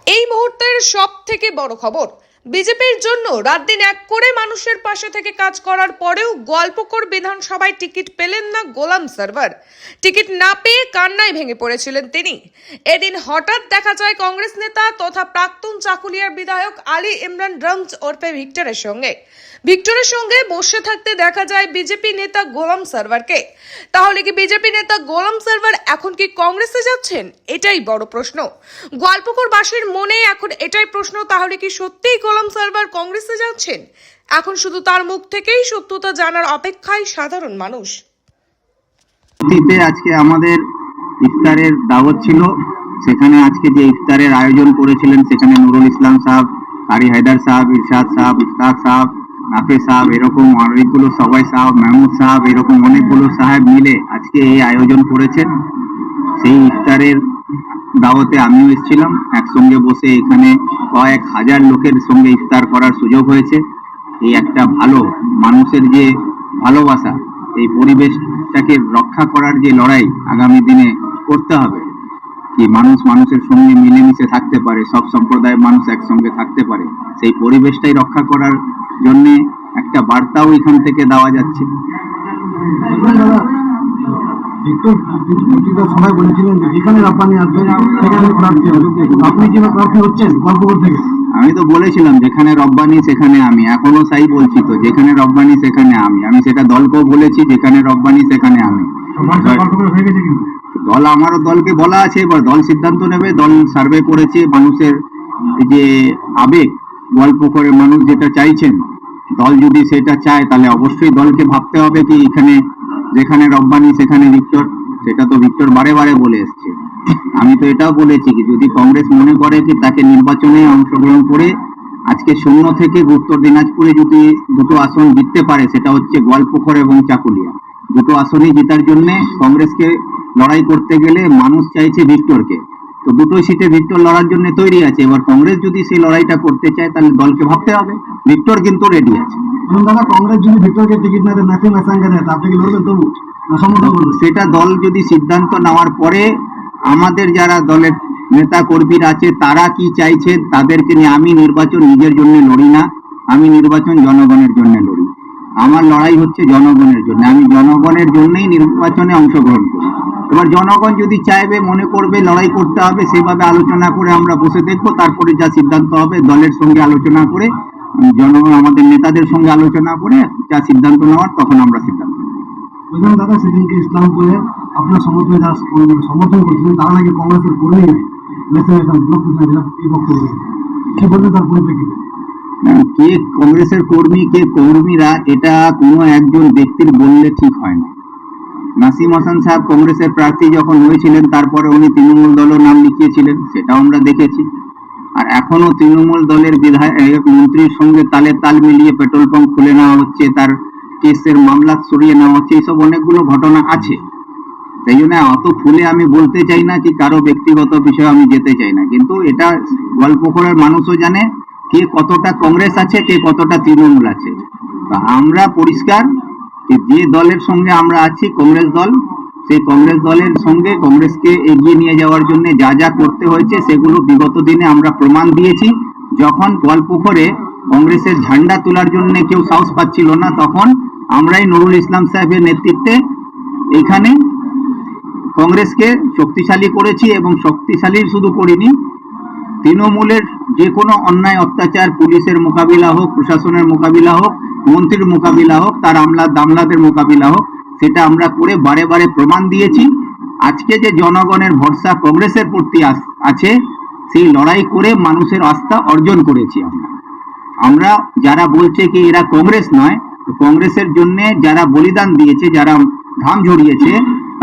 এই মুহূর্তের সব থেকে বড় খবর, বিজেপির জন্য রাত দিন এক করে মানুষের পাশে থেকে কাজ করার পরেও গোয়ালপুকুর বিধানসভায় টিকিট পেলেন না গোলাম সারওয়ার। টিকিট না পেয়ে কান্নায় ভেঙে পড়েছিলেন তিনি। এদিন হঠাৎ দেখা যায় কংগ্রেস নেতা তথা প্রাক্তন চাকুলিয়ার বিধায়ক আলী ইমরান রমজ ওরফে ভিক্টরের সঙ্গে বসে থাকতে দেখা যায় বিজেপি নেতা গোলাম সারওয়ারকে। তাহলে কি বিজেপি নেতা গোলাম সারওয়ার এখন কি কংগ্রেসে যাচ্ছেন? এটাই বড় প্রশ্ন। গোয়ালপুকুরবাসীর মনে এখন এটাই প্রশ্ন, তাহলে কি সত্যিই গোলাম সারওয়ার কংগ্রেসে যাচ্ছেন? এখন শুধু তার মুখ থেকেই সত্যতা জানার অপেক্ষায় সাধারণ মানুষ। আজকে আমাদের ইফতারের দাওয়াত ছিল, সেখানে আজকে যে ইফতারের আয়োজন করেছিলেন সেখানে নুরুল ইসলাম সাহেব, কারি হায়দার সাহেব, ইরশাদ সাহেব, ইফতাক সাহেব, নাফে সাহেব, এরকম অনেকগুলো সবাই সাহেব, মাহমুদ সাহেব, এরকম অনেকগুলো সাহেব মিলে আজকে এই আয়োজন করেছেন। সেই ইফতারের দাওয়াতে আমিও এসেছিলাম। একসঙ্গে বসে এখানে কয়েক হাজার লোকের সঙ্গে ইফতার করার সুযোগ হয়েছে। এই একটা ভালো মানুষের যে ভালোবাসা, এই পরিবেশটাকে রক্ষা করার যে লড়াই আগামী দিনে করতে হবে, কি মানুষ মানুষের সঙ্গে মিলেমিশে থাকতে পারে, সব সম্প্রদায়ের মানুষ একসঙ্গে থাকতে পারে, সেই পরিবেশটাই রক্ষা করার জন্য একটা বার্তাও এখান থেকে দেওয়া যাচ্ছে। সবাই বলেছিলেন যে যেখানে রব্বানি আসবেন সেখানে প্রার্থী হবে, আপনি কি প্রার্থী হচ্ছেন গল্পপুর থেকে? আমি তো বলেছিলাম যেখানে রব্বানি সেখানে আমি, এখনো তাই বলছি, তো যেখানে রব্বানি সেখানে আমি সেটা দলকেও বলেছি, যেখানে রব্বানি সেখানে আমি। দল আমারও দলকে বলা আছে, এবার দল সিদ্ধান্ত নেবে। দল সার্ভে করেছে মানুষের যে আবেগ, গল্প করে মানুষ যেটা চাইছেন, দল যদি সেটা চায় তাহলে অবশ্যই দলকে ভাবতে হবে কি এখানে যেখানে রব্বানি সেখানে ভিক্টর। সেটা তো ভিক্টর বারে বারে বলে এসছে। আমি তো এটাও বলেছি কি যদি কংগ্রেস মনে করে কি তাকে নির্বাচনে অংশগ্রহণ করে আজকে শূন্য থেকে উত্তর দিনাজপুরে যদি দুটো আসন জিততে পারে, সেটা হচ্ছে গোয়ালপুকুর এবং চাকুলিয়া, দুটো আসনই জেতার জন্য কংগ্রেসকে লড়াই করতে গেলে মানুষ চাইছে ভিক্টরকে, তো দুটো সিটে ভিক্টর লড়ার জন্য তৈরি আছে। এবার কংগ্রেস যদি সেই লড়াইটা করতে চায় তাহলে দলকে ভাবতে হবে। ভিক্টর কিন্তু রেডি আছে। দাদা, কংগ্রেস যদি ভিক্টরকে টিকিট না দেয়, নাসিম হাসানকে দেয়, আপনি কি লড়বেন তবু? সেটা দল যদি সিদ্ধান্ত নেওয়ার পরে আমাদের যারা দলের নেতা কর্মীরা আছে তারা কি চাইছে তাদেরকে নিয়ে, আমি নির্বাচন নিজের জন্য লড়ি না, আমি নির্বাচন জনগণের জন্য লড়ি। আমার লড়াই হচ্ছে জনগণের জন্য, আমি জনগণের জন্যই নির্বাচনে অংশগ্রহণ করি। এবার জনগণ যদি চাইবে, মনে করবে লড়াই করতে হবে, সেভাবে আলোচনা করে আমরা বসে দেখবো, তারপরে যা সিদ্ধান্ত হবে দলের সঙ্গে আলোচনা করে, জনগণ আমাদের নেতাদের সঙ্গে আলোচনা করে যা সিদ্ধান্ত নেওয়ার তখন আমরা সিদ্ধান্ত নেব। বুঝলেন দাদা, সেদিনকে ইসলামপুরে আপনার সমর্থনে যারা সমর্থন করছিলেন তারা নাকি কংগ্রেসের কর্মী নেই, কি বলবেন তার পরিপ্রেক্ষিতে? কে কংগ্রেসের কর্মী কে কর্মীরা, এটা কোনো একজন ব্যক্তির বললে ঠিক হয় না। নাসিম হাসান সাহেব কংগ্রেসের প্রার্থী যখন হয়েছিলেন তারপরে উনি তৃণমূল দলের নাম লিখিয়েছিলেন, সেটাও আমরা দেখেছি। আর এখনো তৃণমূল দলের বিধায়ক মন্ত্রীর সঙ্গে তালে তাল মিলিয়ে পেট্রোল পাম্প খুলে নেওয়া হচ্ছে, তার কেসের মামলা সরিয়ে নেওয়া হচ্ছে, এইসব অনেকগুলো ঘটনা আছে। সেই জন্য অত খুলে আমি বলতে চাই না, কি কারো ব্যক্তিগত বিষয়ে আমি যেতে চাই না, কিন্তু এটা গোয়ালপুকুরের মানুষও জানে কে কতটা কংগ্রেস আছে, কে কতটা তৃণমূল আছে। আমরা পরিষ্কার যে দলের সঙ্গে আমরা আছি কংগ্রেস দল, সেই কংগ্রেস দলের সঙ্গে কংগ্রেসকে এগিয়ে নিয়ে যাওয়ার জন্য যা যা করতে হয়েছে সেগুলো বিগত দিনে আমরা প্রমাণ দিয়েছি। যখন গোয়ালপুকুরে কংগ্রেসের ঝান্ডা তোলার জন্য কেউ সাহস পাচ্ছিল না, তখন আমরাই নুরুল ইসলাম সাহেবের নেতৃত্বে এখানে কংগ্রেসকে শক্তিশালী করেছি, এবং শক্তিশালী শুধু করিনি, তৃণমূলের যে কোনো অন্যায় অত্যাচার, পুলিশের মোকাবিলা হোক, প্রশাসনের মোকাবিলা হোক, মন্ত্রীর মোকাবিলা হোক, তার দামলাদের মোকাবিলা হোক, সেটা আমরা করে বারে বারে প্রমাণ দিয়েছি। আজকে যে জনগণের ভরসা কংগ্রেসের প্রতি আছে, সেই লড়াই করে মানুষের আস্থা অর্জন করেছি আমরা। যারা বলছে কি এরা কংগ্রেস নয়, কংগ্রেসের জন্য যারা বলিদান দিয়েছে, যারা ঘাম ঝরিয়েছে,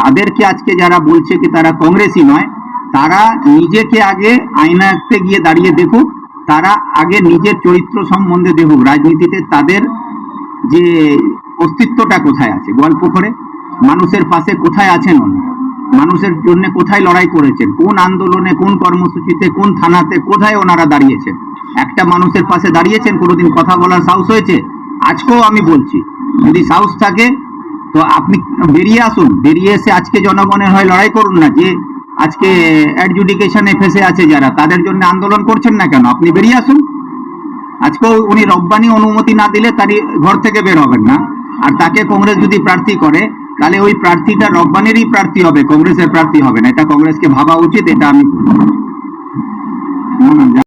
তাদেরকে আজকে যারা বলছে কি তারা কংগ্রেসই নয়, তারা নিজেকে আগে আয়নাতে গিয়ে দাঁড়িয়ে দেখুক, তারা আগে নিজের চরিত্র সম্বন্ধে দেখুক, রাজনীতিতে তাদের যে অস্তিত্বটা কোথায় আছে, গোয়ালপুকুরে মানুষের পাশে কোথায় আছেন, মানুষের জন্য কোথায় লড়াই করেছেন, কোন আন্দোলনে, কোন কর্মসূচিতে, কোন থানাতে, কোথায় ওনারা দাঁড়িয়েছেন। একটা মানুষের পাশে দাঁড়িয়েছেন, কোনোদিন কথা বলার সাহস হয়েছে? আজকেও আমি বলছি, যদি সাহস থাকে তো আপনি বেরিয়ে আসুন, বেরিয়ে এসে আজকে জনগণের হয়ে লড়াই করুন না। যে আজকে অ্যাডজুডিকেশনে ফেসে আছে যারা, তাদের জন্য আন্দোলন করছেন না কেন? আপনি বেরিয়ে আসুন। আজকেও উনি রব্বানি অনুমতি না দিলে তারই ঘর থেকে বের হবেন না। আর তাকে কংগ্রেস যদি প্রার্থী করে, তাহলে ওই প্রার্থীটা রব্বানিরই প্রার্থী হবে, কংগ্রেসের প্রার্থী হবে না। এটা কংগ্রেসকে ভাবা উচিত, এটা আমি বলবো।